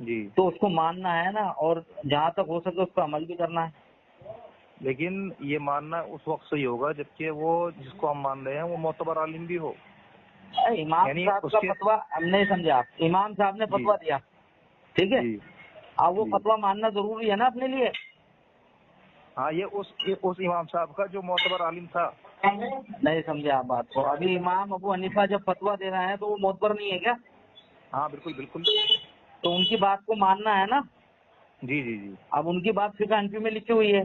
جی تو اس کو ماننا ہے نا، اور جہاں تک ہو سکے اس پر عمل بھی کرنا ہے. لیکن یہ ماننا اس وقت صحیح ہوگا جبکہ وہ جس کو ہم مان رہے ہیں وہ معتبر عالم بھی ہو. امام یعنی صاحب اس کا کے فتویٰ ہم نہیں سمجھا، امام صاحب نے جی فتویٰ دیا، ٹھیک ہے، جی اب وہ جی فتویٰ ماننا ضروری ہے نا اپنے لیے. ہاں یہ اس امام صاحب کا جو معتبر عالم تھا. نہیں سمجھے آپ بات کو. ابھی امام ابو حنیفہ جب فتویٰ دے رہے ہیں تو وہ معتبر نہیں ہے کیا؟ ہاں بالکل بالکل. تو ان کی بات کو ماننا ہے نا. جی جی جی اب ان کی بات فقہ حنفی میں لکھی ہوئی ہے.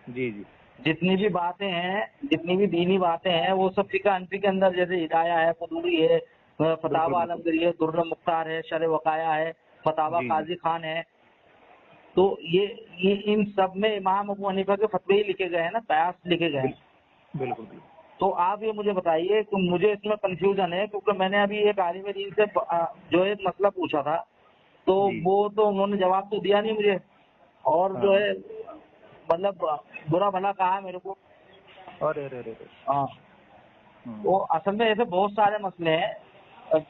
جی جی جتنی بھی باتیں ہیں، جتنی بھی دینی باتیں ہیں، وہ سب فقہ حنفی کے اندر، جیسے ہدایہ ہے، قدوری ہے، فتاوی بالکل بالکل. عالمگیری ہے، در مختار ہے، شرح وقایہ ہے، فتاوی جی جی قاضی خان ہے. تو یہ ان سب میں امام ابو حنیفہ کے فتوے ہی لکھے گئے ہیں نا، قیاس لکھے گئے ہیں. بالکل بالکل. تو آپ یہ مجھے بتائیے کہ مجھے اس میں کنفیوژن ہے، کیونکہ میں نے ابھی ایک عالم دین سے جو ایک مسئلہ پوچھا تھا، تو جی وہ تو انہوں نے جواب تو دیا نہیں مجھے، اور ہاں. جو ہے مطلب برا بھلا کہا میرے کو. ارے ارے ارے. ہاں، وہ اصل میں ایسے بہت سارے مسئلے ہیں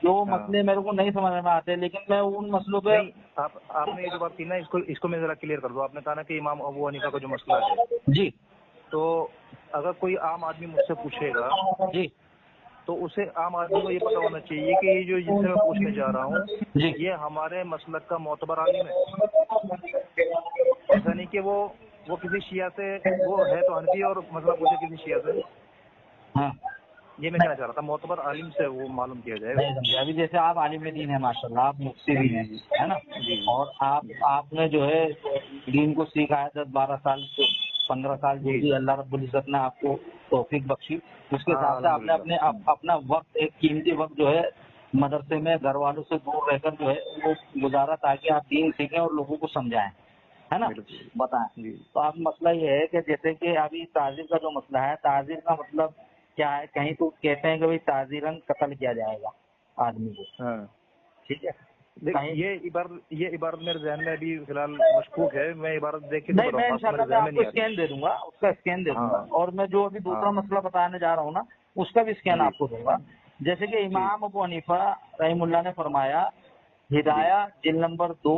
جو ہاں مسئلے میرے کو نہیں سمجھ میں آتے، لیکن میں ان مسئلوں پہ. نہیں، آپ نے یہ جو بات کی نا اس کو میں ذرا کلیئر کر دوں. آپ نے کہا نا کہ امام ابو حنیفہ کا جو مسئلہ ہے، جی تو اگر کوئی عام آدمی مجھ سے پوچھے گا جی تو اسے عام آدمی کو یہ پتا ہونا چاہیے کہ یہ جو جن سے میں پوچھنے جا رہا ہوں جی یہ ہمارے مسلک کا معتبر عالم ہے. ایسا نہیں کہ وہ کسی شیعہ سے، وہ ہے تو حنفی اور مسئلہ پوچھے کسی شیعہ سے. ہاں. یہ میں کہنا چاہ رہا تھا، معتبر عالم سے وہ معلوم کیا جائے. نہیں سمجھے. ابھی جیسے آپ عالم دین ہیں ماشاء اللہ، آپ مفتی جی بھی ہیں، جی ہے نا، جی اور جی آپ نے جو ہے دین کو سیکھا ہے 10-12 سال سے، 15 سال جو جی بھی جی. اللہ رب العزت نے آپ کو توفیق بخشی، اس کے ہاں حساب سے آپ نے الحمدللہ. اپنا وقت، ایک قیمتی وقت جو ہے مدرسے میں گھر والوں سے دور رہ کر جو ہے وہ گزارا، تاکہ آپ دین سیکھیں اور لوگوں کو سمجھائیں، ہے نا، بالکل. بتائیں. جی تو اب مسئلہ یہ ہے کہ جیسے کہ ابھی تعزیر کا جو مسئلہ ہے، تعزیر کا مطلب کیا ہے؟ کہیں تو کہتے ہیں کہ بھائی تعزیراً قتل کیا جائے گا آدمی کو، ہاں. ٹھیک ہے. کہیں یہ عبارت میرے ذہن میں ابھی فی الحال مشکوک ہے. میں عبارت دیکھ کے تو نہیں، بتا میں رہا ہوں، انشاءاللہ میرے میں ذہن میں آپ کو نہیں آ رہی. اسکین دے دوں گا، اس کا اسکین دے دوں گا، ہاں اور میں جو ابھی دوسرا ہاں. مسئلہ بتانے جا رہا ہوں نا، اس کا بھی اسکین جی آپ کو دوں گا. جیسے کہ ٹھیک. امام ابو حنیفہ رحم اللہ نے فرمایا، جی ہدایہ جلد نمبر 2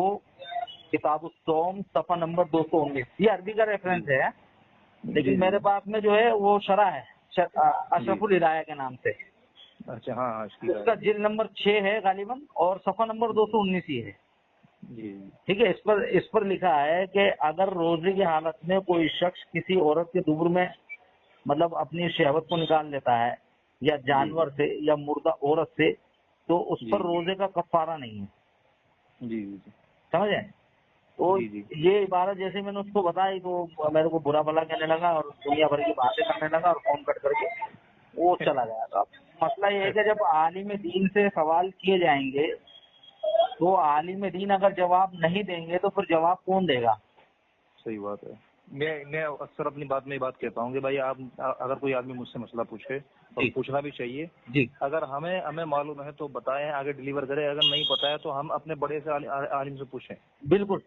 کتاب الصوم صفحہ نمبر 219، یہ عربی کا جی ریفرنس ہے، جی لیکن جی میرے پاس میں جو ہے وہ شرح ہے جی. اشرف الہدایہ کے نام سے. اچھا. ہاں ہاں اس کی اس کا جلد نمبر 6 ہے غالباً، اور صفحہ نمبر 219 ہی ہے. جی ٹھیک ہے. اس پر لکھا ہے کہ اگر روزے کی حالت میں کوئی شخص کسی عورت کے دبر میں مطلب اپنی شہوت کو نکال لیتا ہے، یا جی جانور سے یا مردہ عورت سے، تو اس جی پر روزے کا کفارہ نہیں ہے. جی جی سمجھیں؟ تو جی جی. یہ عبارت جیسے میں نے اس کو بتائی تو میرے کو برا بھلا کہنے لگا، اور دنیا بھر کی باتیں کرنے لگا، اور فون کٹ کر کے وہ چلا گیا. تو اب مسئلہ یہ ہے کہ جب عالم دین سے سوال کیے جائیں گے تو عالم دین اگر جواب نہیں دیں گے تو پھر جواب کون دے گا؟ صحیح بات ہے. میں اکثر اپنی بات میں یہ بات کہتا ہوں کہ بھائی آپ اگر کوئی آدمی مجھ سے مسئلہ پوچھے، اور جی پوچھنا بھی چاہیے، جی اگر ہمیں معلوم ہے تو بتائیں، آگے ڈیلیور کریں. اگر نہیں پتہ ہے تو ہم اپنے بڑے سے عالم سے پوچھیں. بالکل.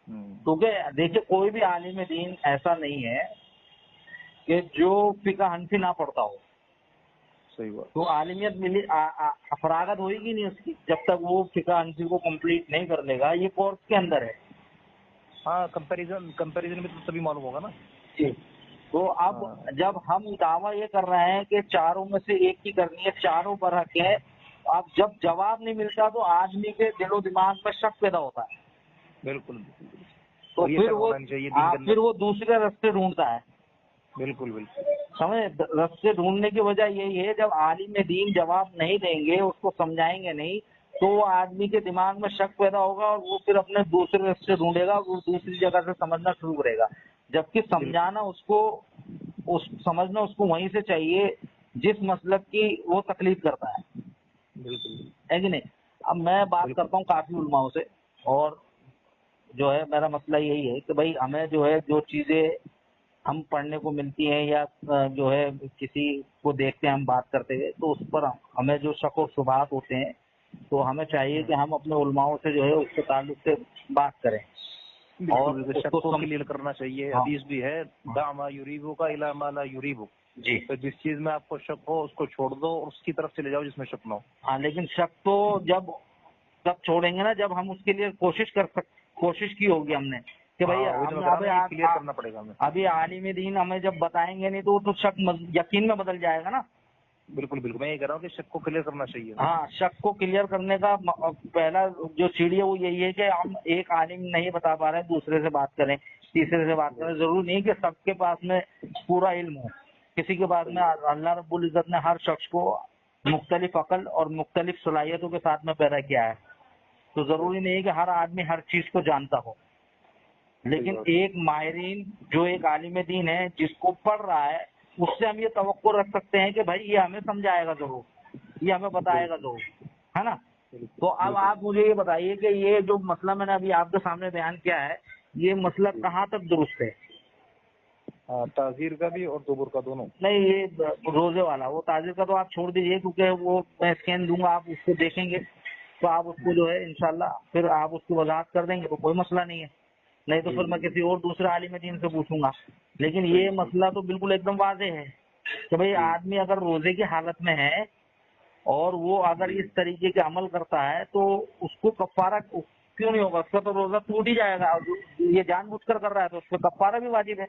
کیونکہ دیکھیے کوئی بھی عالم دین ایسا نہیں ہے کہ جو فقہ حنفی نہ پڑھتا ہو. صحیح بات. تو عالمیت ملی فراغت ہوئے گی نہیں اس کی جب تک وہ فقہ حنفی کو کمپلیٹ نہیں کر لے گا. یہ کورس کے اندر ہے. ہاں کمپیریزن میں تو تبھی معلوم ہوگا نا. جی. تو اب ہاں جب ہم دعویٰ یہ کر رہے ہیں کہ چاروں میں سے ایک کی کرنی ہے، چاروں برحق ہے، اب جب جواب نہیں ملتا تو آدمی کے دل و دماغ میں شک پیدا ہوتا ہے. بالکل بالکل. تو اور یہ پھر شک وہ ہونا نہیں چاہیے دین کے پھر اندر. وہ دوسرے راستے ڈھونڈتا ہے. بالکل بالکل. سمجھ، راستے ڈھونڈنے کی وجہ یہی ہے، جب عالم دین جواب نہیں دیں گے، اس کو سمجھائیں گے نہیں، تو وہ آدمی کے دماغ میں شک پیدا ہوگا، اور وہ پھر اپنے دوسرے راستے ڈھونڈے گا، وہ دوسری جگہ سے سمجھنا شروع کرے گا. جبکہ بالکل سمجھانا سمجھنا اس کو وہیں سے چاہیے جس مسلک کی وہ تکلیف کرتا ہے. بالکل ہے کہ نہیں؟ اب میں بات بالکل. کرتا ہوں کافی علماؤں سے، اور جو ہے میرا مسئلہ یہی ہے کہ بھائی ہمیں جو ہے جو چیزیں ہم پڑھنے کو ملتی ہیں، یا جو ہے کسی کو دیکھتے ہیں ہم بات کرتے ہوئے، تو اس پر ہمیں جو شک و شبہات ہوتے ہیں، تو ہمیں چاہیے کہ ہم اپنے علماؤں سے جو ہے اس کے تعلق سے بات کریں، اور بالکل اس شک کو کلیئر کرنا چاہیے. ہاں حدیث بھی ہے، دع ما یریبک الی ما لا یریبک. جی تو جس چیز میں آپ کو شک ہو اس کو چھوڑ دو، اور اس کی طرف چلے جاؤ جس میں شک نہ ہو. ہاں. لیکن شک تو جب تب چھوڑیں گے نا جب ہم اس کے لیے کوشش کی ہوگی ہم نے کہ بھائی کلیئر کرنا پڑے گا ہمیں. ابھی عالم دین ہمیں جب بتائیں گے نہیں تو شک یقین میں بدل جائے گا نا. بالکل بالکل میں یہ کہہ رہا ہوں کہ شک کو کلیئر کرنا چاہیے. ہاں شک کو کلیئر کرنے کا پہلا جو سیڑھی ہے وہ یہی ہے کہ ہم ایک عالم نہیں بتا پا رہے ہیں دوسرے سے بات کریں تیسرے سے بات کریں. ضروری نہیں کہ سب کے پاس میں پورا علم ہو. کسی کے پاس میں اللہ رب العزت نے ہر شخص کو مختلف عقل اور مختلف صلاحیتوں کے ساتھ میں پیدا کیا ہے. تو ضروری نہیں ہے کہ ہر آدمی ہر چیز کو جانتا ہو. لیکن ایک ماہرین جو ایک عالم دین ہے جس کو پڑھ رہا ہے اس سے ہم یہ توقع رکھ سکتے ہیں کہ بھائی یہ ہمیں سمجھائے گا ضرور, یہ ہمیں بتائے گا ضرور, ہے نا. تو اب آپ مجھے یہ بتائیے کہ یہ جو مسئلہ میں نے ابھی آپ کے سامنے بیان کیا ہے یہ مسئلہ کہاں تک درست ہے؟ تعزیر کا بھی اور دبر کا دونوں. نہیں یہ روزے والا, وہ تعزیر کا تو آپ چھوڑ دیجیے کیونکہ وہ میں اسکین دوں گا, آپ اس کو دیکھیں گے تو آپ اس کو جو ہے انشاءاللہ پھر آپ اس کی وضاحت کر دیں گے تو کوئی مسئلہ نہیں ہے. نہیں تو پھر میں کسی اور دوسرے عالم دین سے پوچھوں گا. لیکن یہ مسئلہ تو بالکل ایک دم واضح ہے کہ بھئی آدمی اگر روزے کی حالت میں ہے اور وہ اگر اس طریقے کے عمل کرتا ہے تو اس کو کفارہ کیوں نہیں ہوگا؟ اس کا تو روزہ ٹوٹ ہی جائے گا. یہ جان بوجھ کر رہا ہے تو اس پہ کفارہ بھی واجب ہے.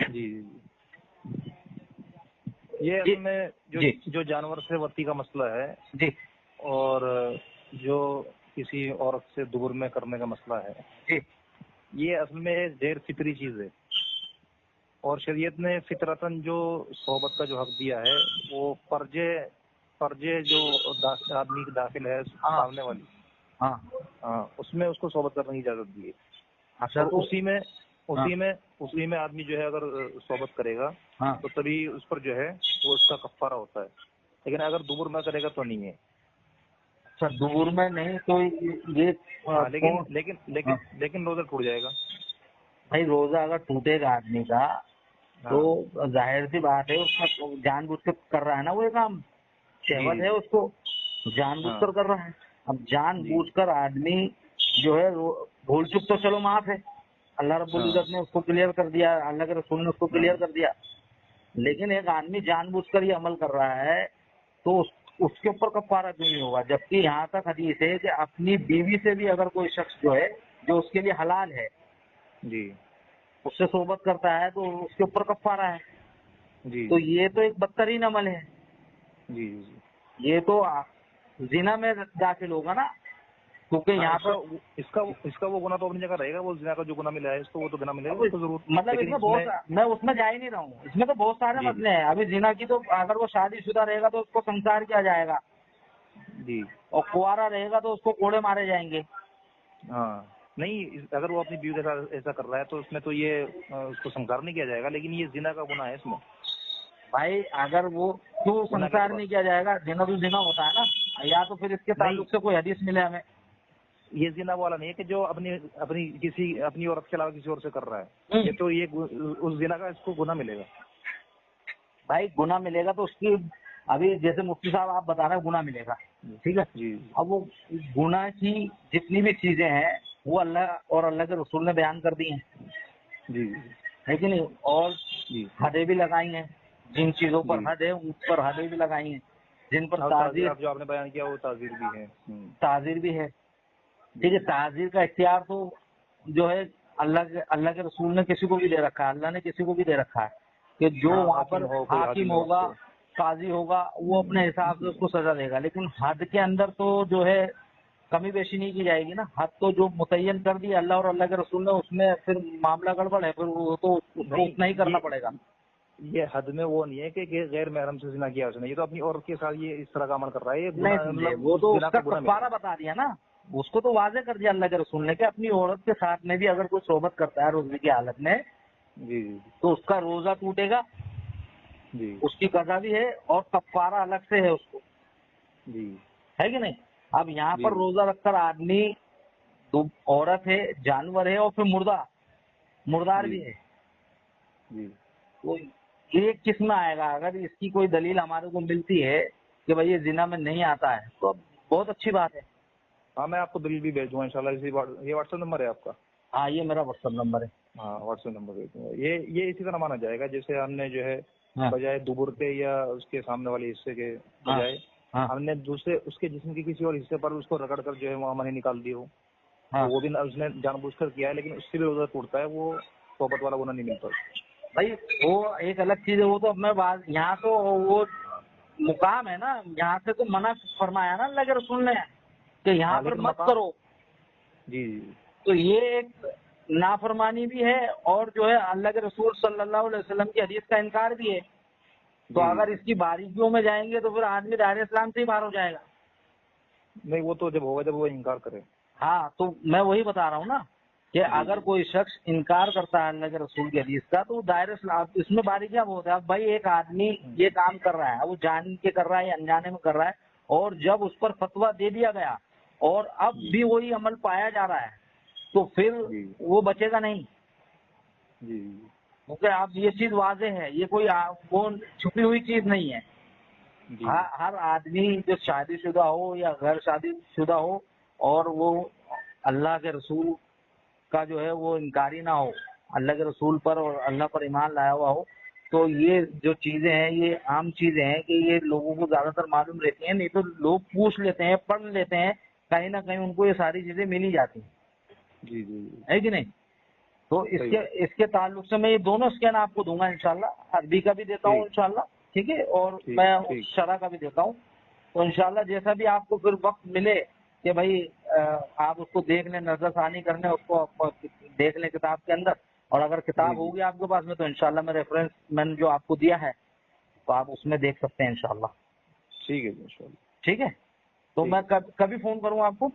جی یہ اصل میں جو جانور سے وتی کا مسئلہ ہے جی اور جو کسی عورت سے دبر میں کرنے کا مسئلہ ہے جی یہ اصل میں غیر فطری چیز ہے. اور شریعت نے فطرتاً جو صحبت کا جو حق دیا ہے وہ فرجے جو آدمی کی داخل ہے سامنے والی اس میں اس کو صحبت کرنے کی اجازت دی ہے. اور اسی میں آدمی جو ہے اگر صحبت کرے گا تو تبھی اس پر جو ہے وہ اس کا کفارہ ہوتا ہے. لیکن اگر دبر نہ کرے گا تو نہیں ہے. اچھا دبر میں نہیں تو یہ لیکن روزہ ٹوٹ جائے گا. بھائی روزہ اگر ٹوٹے گا آدمی کا تو ظاہر سی بات ہے اس کا جان بوجھ کر کر رہا ہے نا وہ یہ کام, شہوت ہے اس کو جان بوجھ کر رہا ہے. اب جان بوجھ کر آدمی جو ہے بھول چک تو چلو معاف ہے, اللہ رب العزت نے اس کو کلیئر کر دیا, اللہ کے رسول نے اس کو کلیئر کر دیا. لیکن ایک آدمی جان بوجھ کر یہ عمل کر رہا ہے تو اس کے اوپر کفارہ کیوں نہیں ہوگا؟ جبکہ یہاں تک حدیث ہے کہ اپنی بیوی سے بھی اگر کوئی شخص جو ہے جو اس کے لیے حلال ہے اس سے صحبت کرتا ہے تو اس کے اوپر کفارہ ہے. تو یہ تو ایک بدترین عمل ہے. یہ تو زنا میں داخل ہوگا نا, کیونکہ یہاں پر اس کا وہ گناہ تو اپنی جگہ رہے گا. وہ زنا کا جو گناہ ملا ہے اس کو وہ تو گناہ ملے گا ضرور. مطلب اس میں بہت میں اس میں جا ہی نہیں رہا ہوں, اس میں تو بہت سارے مسئلے ہیں. ابھی زنا کی تو اگر وہ شادی شدہ رہے گا تو اس کو سنسار کیا جائے گا, اور کنوارا رہے گا تو اس کو کوڑے مارے جائیں گے. نہیں اگر وہ اپنی بیوی کے ساتھ ایسا کر رہا ہے تو اس میں تو یہ اس کو سنسار نہیں کیا جائے گا. لیکن یہ زنا کا گناہ ہے اس میں. بھائی اگر وہ کیوں سنسار نہیں کیا جائے گا؟ زنا تو زنا ہوتا ہے نا, یا تو پھر اس کے تعلق سے کوئی حدیث ملے ہمیں. یہ زنا والا نہیں ہے کہ جو اپنی عورت کے علاوہ کسی اور سے کر رہا ہے. یہ تو یہ اس زنا کا اس کو گناہ ملے گا. بھائی گناہ ملے گا تو اس کی ابھی جیسے مفتی صاحب آپ بتا رہے ہیں گناہ ملے گا, ٹھیک ہے. اب وہ گناہ کی جتنی بھی چیزیں ہیں وہ اللہ اور اللہ کے رسول نے بیان کر دی ہیں, لیکن اور حدیں بھی لگائی ہیں. جن چیزوں پر حد ہے اس پر حدیں بھی لگائی ہیں. جن پر تعزیر جو آپ نے بیان کیا وہ تعزیر بھی ہے. تعزیر بھی ہے, ٹھیک ہے. تعزیر کا اختیار تو جو ہے اللہ کے رسول نے کسی کو بھی دے رکھا ہے, اللہ نے کسی کو بھی دے رکھا ہے کہ جو وہاں پر حاکم ہوگا قاضی ہوگا وہ اپنے حساب سے اس کو سزا دے گا. لیکن حد کے اندر تو جو ہے کمی بیشی نہیں کی جائے گی نا. حد تو جو متعین کر دی اللہ اور اللہ کے رسول نے اس میں پھر معاملہ گڑبڑ ہے, پھر وہ تو اس کو اتنا ہی کرنا پڑے گا. یہ حد میں وہ نہیں ہے کہ غیر محرم سے زنا کیا اس نے, یہ تو اپنی عورت کے ساتھ یہ اس طرح کا عمل کر رہا ہے. نہیں وہ تو اس کا کفارہ بتا دیا نا, اس کو تو واضح کر دیا اللہ کے رسول نے کہ اپنی عورت کے ساتھ میں بھی اگر کوئی صحبت کرتا ہے روزے کی حالت میں تو اس کا روزہ ٹوٹے گا, اس کی قضا بھی ہے اور کفارہ الگ سے ہے اس کو, ہے کہ نہیں. اب یہاں پر روزہ رکھ کر آدمی عورت ہے, جانور ہے, اور پھر مردار بھی ہے, تو ایک قسم آئے گا. اگر اس کی کوئی دلیل ہمارے کو ملتی ہے کہ بھائی یہ زنا میں نہیں آتا ہے تو بہت اچھی بات ہے. میں آپ کو دلیل بھی بھیج دوں گا انشاءاللہ. یہ واٹس ایپ نمبر ہے آپ کا؟ ہاں یہ میرا واٹس ایپ نمبر ہے. واٹس ایپ نمبر بھیج دوں گا. یہ اسی طرح مانا جائے گا جیسے ہم نے جو ہے بجائے دبر کے یا اس کے سامنے والے حصے کے بجائے ہاں ہم نے دوسرے اس کے جسم کے کسی اور حصے پر اس کو رگڑ کر جو ہے وہاں منی نکال دی ہو، ہاں تو وہ بھی اس نے جان بوجھ کر کیا ہے، لیکن اس سے بھی روزہ ٹوٹتا ہے، وہ صحبت والا گناہ نہیں ملتا اس کو۔ بھائی وہ ایک الگ چیز ہے، وہ تو میں بات یہاں تو وہ مقام ہے نا، یہاں سے تو منع فرمایا نا اللہ کے رسول نے کہ یہاں ہاں پر لیکن مت مقام، کرو، جی جی تو یہ ایک نافرمانی بھی ہے اور جو ہے اللہ کے رسول صلی اللہ علیہ وسلم کی حدیث کا انکار بھی ہے۔ تو جی، اگر اس کی باریکیوں میں جائیں گے تو پھر آدمی دائرہ اسلام سے ہی باہر ہو جائے گا۔ نہیں وہ تو جب ہوگا جب وہ انکار کرے۔ ہاں تو میں وہی بتا رہا ہوں نا کہ جی اگر جی کوئی شخص انکار کرتا ہے اللہ کے رسول کی حدیث کا تو وہ دائرہ اسلام، اس میں باریکیاں بہت ہے۔ اب بھائی ایک آدمی یہ کام کر رہا ہے، وہ جان کے کر رہا ہے یا انجانے میں کر رہا ہے، اور جب اس پر فتویٰ دے دیا گیا اور اب جی بھی وہی عمل پایا جا رہا ہے تو پھر جی وہ بچے گا نہیں، جی کیونکہ اب یہ چیز واضح ہے، یہ کوئی وہ چھپی ہوئی چیز نہیں ہے۔ جی ہر آدمی جو شادی شدہ ہو یا غیر شادی شدہ ہو اور وہ اللہ کے رسول کا جو ہے وہ انکاری نہ ہو، اللہ کے رسول پر اور اللہ پر ایمان لایا ہوا ہو، تو یہ جو چیزیں ہیں یہ عام چیزیں ہیں کہ یہ لوگوں کو زیادہ تر معلوم رہتی ہیں، نہیں تو لوگ پوچھ لیتے ہیں، پڑھ لیتے ہیں، کہیں نہ کہیں ان کو یہ ساری چیزیں مل ہی جاتی ہیں، جی جی ہے کہ نہیں؟ تو صحیح بات۔ اس کے تعلق سے میں یہ دونوں اسکین آپ کو دوں گا انشاءاللہ، عربی کا بھی دیتا ہوں ٹھیک انشاءاللہ، ٹھیک ہے، اور ٹھیک میں ٹھیک شرح کا بھی دیتا ہوں۔ تو انشاءاللہ جیسا بھی آپ کو پھر وقت ملے کہ بھائی آپ اس کو دیکھ لیں، نظر ثانی کر لیں، اس کو دیکھ لیں کتاب کے اندر، اور اگر جی کتاب جی ہوگی آپ کے پاس میں تو انشاءاللہ میں ریفرنس میں نے جو آپ کو دیا ہے تو آپ اس میں دیکھ سکتے ہیں انشاءاللہ، ٹھیک ہے جی انشاءاللہ۔ ٹھیک ہے؟ تو ٹھیک میں ہے، کبھی فون کروں آپ کو؟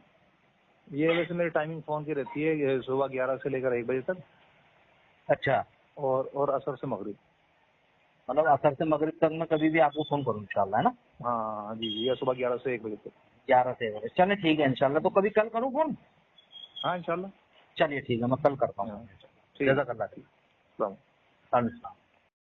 یہ ویسے میری ٹائمنگ فون کی رہتی ہے یہ صبح 11 سے لے کر 1 بجے تک، اچھا، اور عصر سے مغرب۔ مطلب عصر سے مغرب تک میں کبھی بھی آپ کو فون کروں انشاءاللہ، ہے نا؟ ہاں جی جی، یا صبح 11 سے 1 بجے تک۔ 11 سے 1 چلیں ٹھیک ہے انشاءاللہ، تو کبھی کل کروں فون؟ ہاں انشاءاللہ۔ چلیے ٹھیک ہے، میں کل کرتا ہاں ہوں۔ ٹھیک جزاک اللہ ٹھیک، السلام۔ خیر۔